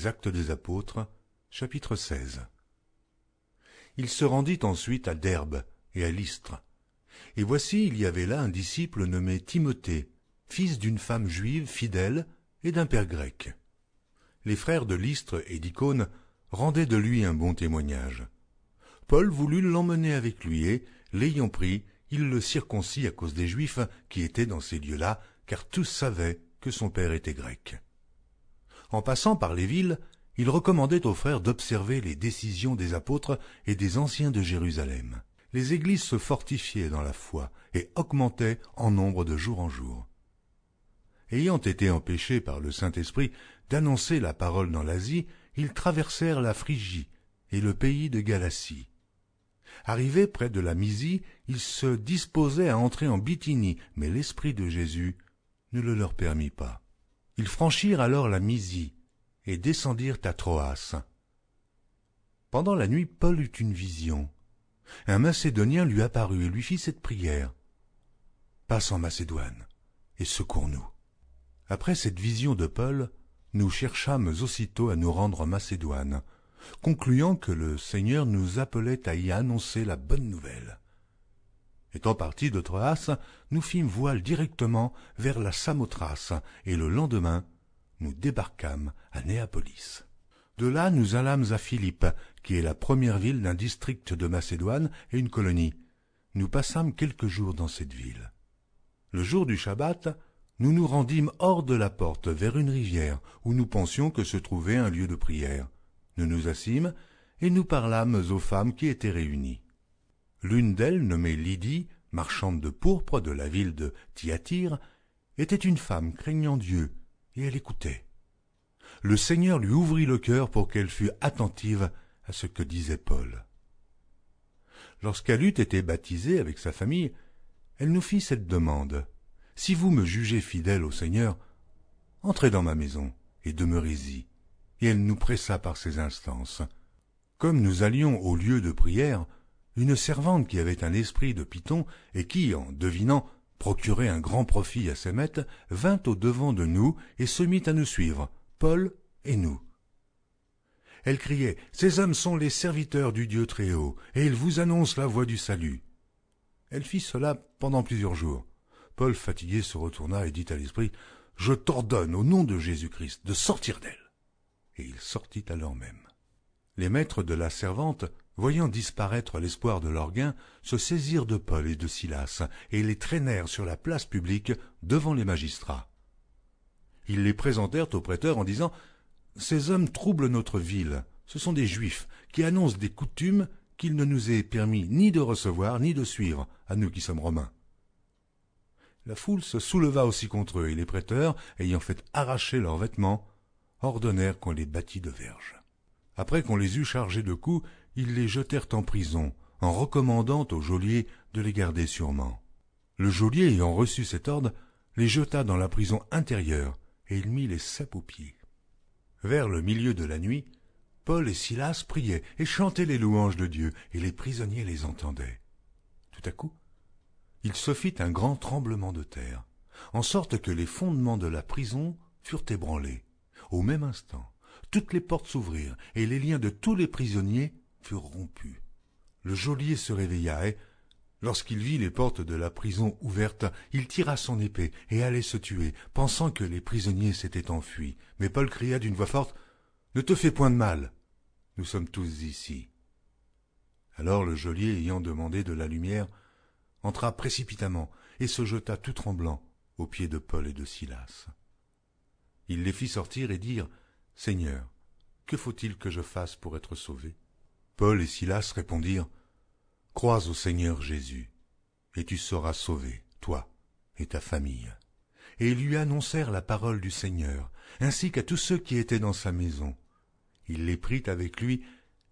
Les Actes des Apôtres, chapitre 16. Il se rendit ensuite à Derbe et à Lystre. Et voici, il y avait là un disciple nommé Timothée, fils d'une femme juive fidèle et d'un père grec. Les frères de Lystre et d'Icône rendaient de lui un bon témoignage. Paul voulut l'emmener avec lui et, l'ayant pris, il le circoncit à cause des Juifs qui étaient dans ces lieux-là, car tous savaient que son père était grec. En passant par les villes, il recommandait aux frères d'observer les décisions des apôtres et des anciens de Jérusalem. Les églises se fortifiaient dans la foi et augmentaient en nombre de jour en jour. Ayant été empêchés par le Saint-Esprit d'annoncer la parole dans l'Asie, ils traversèrent la Phrygie et le pays de Galatie. Arrivés près de la Mysie, ils se disposaient à entrer en Bithynie, mais l'Esprit de Jésus ne le leur permit pas. Ils franchirent alors la Mysie et descendirent à Troas. Pendant la nuit, Paul eut une vision. Un Macédonien lui apparut et lui fit cette prière. « Passe en Macédoine et secours-nous. » Après cette vision de Paul, nous cherchâmes aussitôt à nous rendre en Macédoine, concluant que le Seigneur nous appelait à y annoncer la bonne nouvelle. Étant partis de Troas, nous fîmes voile directement vers la Samothrace, et le lendemain, nous débarquâmes à Néapolis. De là, nous allâmes à Philippe, qui est la première ville d'un district de Macédoine et une colonie. Nous passâmes quelques jours dans cette ville. Le jour du Shabbat, nous nous rendîmes hors de la porte vers une rivière, où nous pensions que se trouvait un lieu de prière. Nous nous assîmes, et nous parlâmes aux femmes qui étaient réunies. L'une d'elles, nommée Lydie, marchande de pourpre de la ville de Thyatire, était une femme craignant Dieu, et elle écoutait. Le Seigneur lui ouvrit le cœur pour qu'elle fût attentive à ce que disait Paul. Lorsqu'elle eut été baptisée avec sa famille, elle nous fit cette demande. « Si vous me jugez fidèle au Seigneur, entrez dans ma maison et demeurez-y. » Et elle nous pressa par ses instances. Comme nous allions au lieu de prière, une servante qui avait un esprit de python et qui, en devinant, procurait un grand profit à ses maîtres, vint au-devant de nous et se mit à nous suivre, Paul et nous. Elle criait « Ces hommes sont les serviteurs du Dieu Très-Haut, et ils vous annoncent la voie du salut. » Elle fit cela pendant plusieurs jours. Paul, fatigué, se retourna et dit à l'esprit « Je t'ordonne au nom de Jésus-Christ de sortir d'elle. » Et il sortit alors même. Les maîtres de la servante, voyant disparaître l'espoir de leur gain, se saisirent de Paul et de Silas, et les traînèrent sur la place publique devant les magistrats. Ils les présentèrent aux prêteurs en disant « Ces hommes troublent notre ville. Ce sont des Juifs qui annoncent des coutumes qu'il ne nous est permis ni de recevoir ni de suivre, à nous qui sommes Romains. » La foule se souleva aussi contre eux, et les prêteurs, ayant fait arracher leurs vêtements, ordonnèrent qu'on les battît de verges. Après qu'on les eut chargés de coups, ils les jetèrent en prison, en recommandant au geôlier de les garder sûrement. Le geôlier, ayant reçu cet ordre, les jeta dans la prison intérieure, et il mit les ceps aux pieds. Vers le milieu de la nuit, Paul et Silas priaient et chantaient les louanges de Dieu, et les prisonniers les entendaient. Tout à coup, il se fit un grand tremblement de terre, en sorte que les fondements de la prison furent ébranlés. Au même instant, toutes les portes s'ouvrirent, et les liens de tous les prisonniers furent rompus. Le geôlier se réveilla et, lorsqu'il vit les portes de la prison ouvertes, il tira son épée et allait se tuer, pensant que les prisonniers s'étaient enfuis. Mais Paul cria d'une voix forte « Ne te fais point de mal, nous sommes tous ici. » Alors le geôlier, ayant demandé de la lumière, entra précipitamment et se jeta tout tremblant aux pieds de Paul et de Silas. Il les fit sortir et dire « Seigneur, que faut-il que je fasse pour être sauvé ?» Paul et Silas répondirent « Crois au Seigneur Jésus, et tu seras sauvé, toi et ta famille. » Et ils lui annoncèrent la parole du Seigneur, ainsi qu'à tous ceux qui étaient dans sa maison. Il les prit avec lui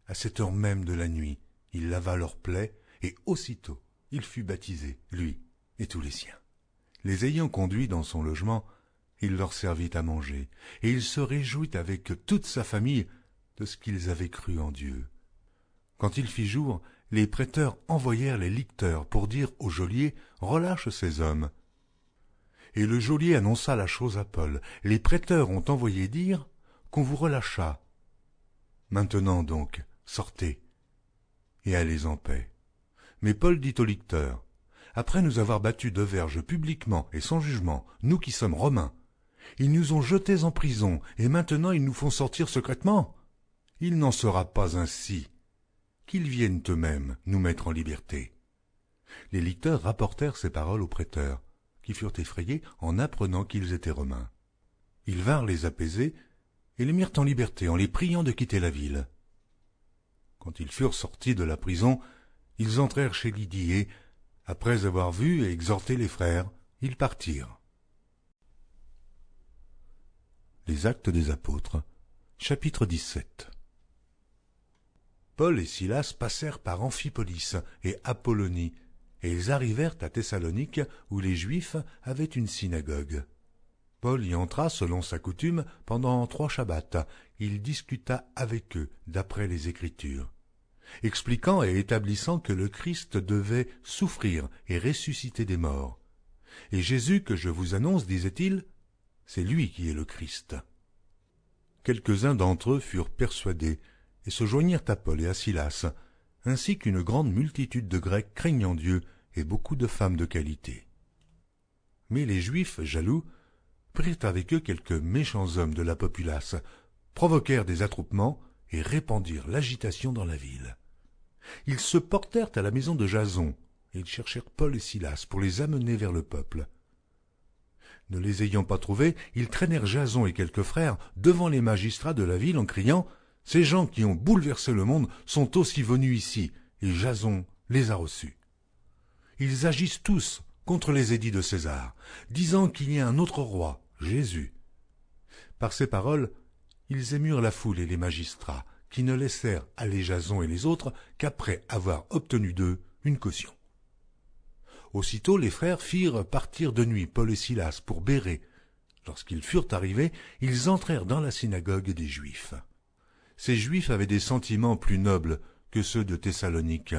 à cette heure même de la nuit. Il lava leurs plaies, et aussitôt il fut baptisé, lui et tous les siens. Les ayant conduits dans son logement, il leur servit à manger, et il se réjouit avec toute sa famille de ce qu'ils avaient cru en Dieu. Quand il fit jour, les prêteurs envoyèrent les licteurs pour dire au geôlier « Relâche ces hommes ». Et le geôlier annonça la chose à Paul. Les prêteurs ont envoyé dire qu'on vous relâcha. Maintenant donc, sortez, et allez en paix. » Mais Paul dit aux licteurs, « Après nous avoir battus de verge publiquement et sans jugement, nous qui sommes Romains, ils nous ont jetés en prison, et maintenant ils nous font sortir secrètement. Il n'en sera pas ainsi. Qu'ils viennent eux-mêmes nous mettre en liberté. » Les licteurs rapportèrent ces paroles aux prêteurs, qui furent effrayés en apprenant qu'ils étaient Romains. Ils vinrent les apaiser et les mirent en liberté en les priant de quitter la ville. Quand ils furent sortis de la prison, ils entrèrent chez Lydie et, après avoir vu et exhorté les frères, ils partirent. Les Actes des Apôtres, chapitre 17. Paul et Silas passèrent par Amphipolis et Apollonie, et ils arrivèrent à Thessalonique, où les Juifs avaient une synagogue. Paul y entra selon sa coutume pendant 3 shabbats. Il discuta avec eux d'après les Écritures, expliquant et établissant que le Christ devait souffrir et ressusciter des morts. Et Jésus que je vous annonce, disait-il, c'est lui qui est le Christ. Quelques-uns d'entre eux furent persuadés et se joignirent à Paul et à Silas, ainsi qu'une grande multitude de Grecs craignant Dieu et beaucoup de femmes de qualité. Mais les Juifs, jaloux, prirent avec eux quelques méchants hommes de la populace, provoquèrent des attroupements et répandirent l'agitation dans la ville. Ils se portèrent à la maison de Jason, et ils cherchèrent Paul et Silas pour les amener vers le peuple. Ne les ayant pas trouvés, ils traînèrent Jason et quelques frères devant les magistrats de la ville en criant « Ces gens qui ont bouleversé le monde sont aussi venus ici, et Jason les a reçus. Ils agissent tous contre les édits de César, disant qu'il y a un autre roi, Jésus. » Par ces paroles, ils émurent la foule et les magistrats, qui ne laissèrent aller Jason et les autres qu'après avoir obtenu d'eux une caution. Aussitôt les frères firent partir de nuit Paul et Silas pour Bérée. Lorsqu'ils furent arrivés, ils entrèrent dans la synagogue des Juifs. Ces Juifs avaient des sentiments plus nobles que ceux de Thessalonique.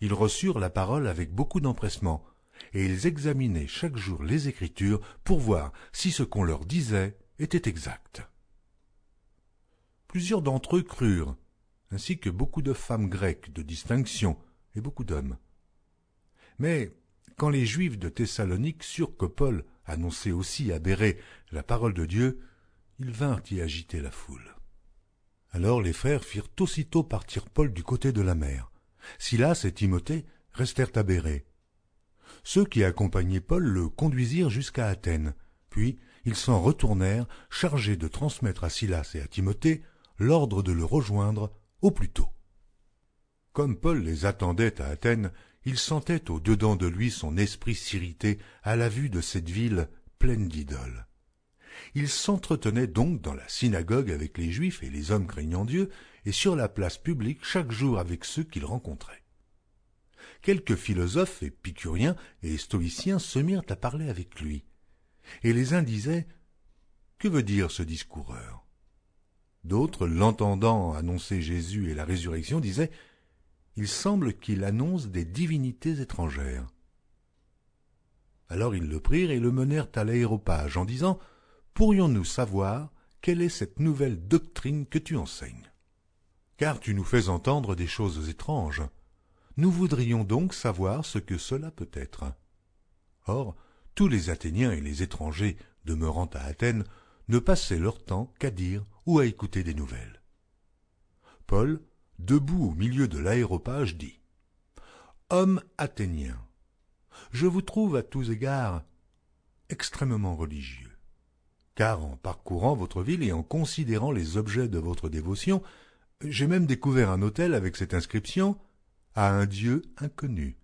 Ils reçurent la parole avec beaucoup d'empressement, et ils examinaient chaque jour les Écritures pour voir si ce qu'on leur disait était exact. Plusieurs d'entre eux crurent, ainsi que beaucoup de femmes grecques de distinction et beaucoup d'hommes. Mais quand les Juifs de Thessalonique surent que Paul annonçait aussi à Bérée la parole de Dieu, ils vinrent y agiter la foule. Alors les frères firent aussitôt partir Paul du côté de la mer. Silas et Timothée restèrent à Bérée. Ceux qui accompagnaient Paul le conduisirent jusqu'à Athènes, puis ils s'en retournèrent chargés de transmettre à Silas et à Timothée l'ordre de le rejoindre au plus tôt. Comme Paul les attendait à Athènes, il sentait au-dedans de lui son esprit s'irriter à la vue de cette ville pleine d'idoles. Il s'entretenait donc dans la synagogue avec les Juifs et les hommes craignant Dieu, et sur la place publique chaque jour avec ceux qu'il rencontrait. Quelques philosophes épicuriens et stoïciens se mirent à parler avec lui, et les uns disaient « Que veut dire ce discoureur ?» D'autres, l'entendant annoncer Jésus et la résurrection, disaient « Il semble qu'il annonce des divinités étrangères. » Alors ils le prirent et le menèrent à l'aréopage en disant « Pourrions-nous savoir quelle est cette nouvelle doctrine que tu enseignes? Car tu nous fais entendre des choses étranges. Nous voudrions donc savoir ce que cela peut être. » Or, tous les Athéniens et les étrangers demeurant à Athènes ne passaient leur temps qu'à dire ou à écouter des nouvelles. Paul, debout au milieu de l'aréopage, dit « Hommes athéniens, je vous trouve à tous égards extrêmement religieux. Car en parcourant votre ville et en considérant les objets de votre dévotion, j'ai même découvert un autel avec cette inscription « À un Dieu inconnu ».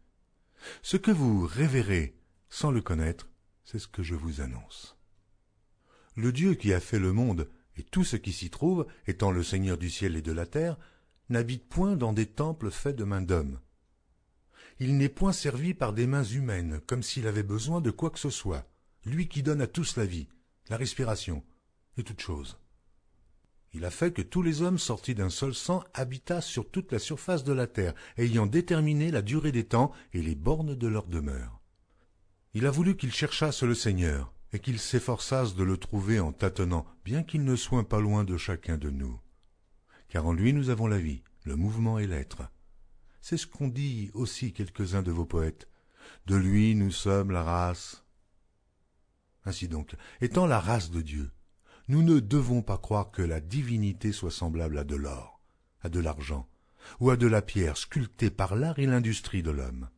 Ce que vous révérez sans le connaître, c'est ce que je vous annonce. Le Dieu qui a fait le monde et tout ce qui s'y trouve, étant le Seigneur du ciel et de la terre, n'habite point dans des temples faits de mains d'hommes. Il n'est point servi par des mains humaines, comme s'il avait besoin de quoi que ce soit, lui qui donne à tous la vie, la respiration et toutes choses. Il a fait que tous les hommes sortis d'un seul sang habitassent sur toute la surface de la terre, ayant déterminé la durée des temps et les bornes de leur demeure. Il a voulu qu'ils cherchassent le Seigneur, et qu'ils s'efforçassent de le trouver en tâtonnant, bien qu'il ne soit pas loin de chacun de nous. Car en lui nous avons la vie, le mouvement et l'être. C'est ce qu'ont dit aussi quelques-uns de vos poètes. De lui nous sommes la race. Ainsi donc, étant la race de Dieu, nous ne devons pas croire que la divinité soit semblable à de l'or, à de l'argent, ou à de la pierre sculptée par l'art et l'industrie de l'homme.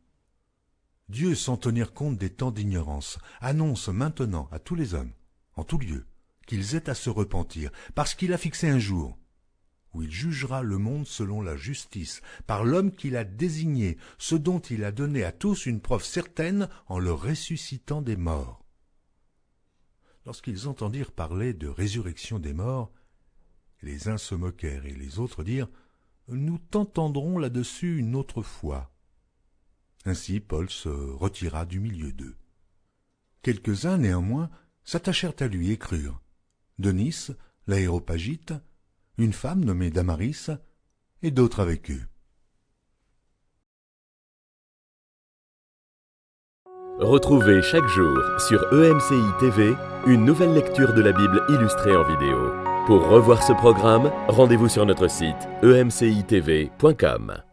Dieu, sans tenir compte des temps d'ignorance, annonce maintenant à tous les hommes, en tout lieu, qu'ils aient à se repentir, parce qu'il a fixé un jour où il jugera le monde selon la justice, par l'homme qu'il a désigné, ce dont il a donné à tous une preuve certaine en le ressuscitant des morts. Lorsqu'ils entendirent parler de résurrection des morts, les uns se moquèrent et les autres dirent « Nous t'entendrons là-dessus une autre fois. » Ainsi Paul se retira du milieu d'eux. Quelques-uns, néanmoins, s'attachèrent à lui et crurent. Denis, l'Aréopagite, une femme nommée Damaris, et d'autres avec eux. Retrouvez chaque jour sur EMCI TV une nouvelle lecture de la Bible illustrée en vidéo. Pour revoir ce programme, rendez-vous sur notre site emcitv.com.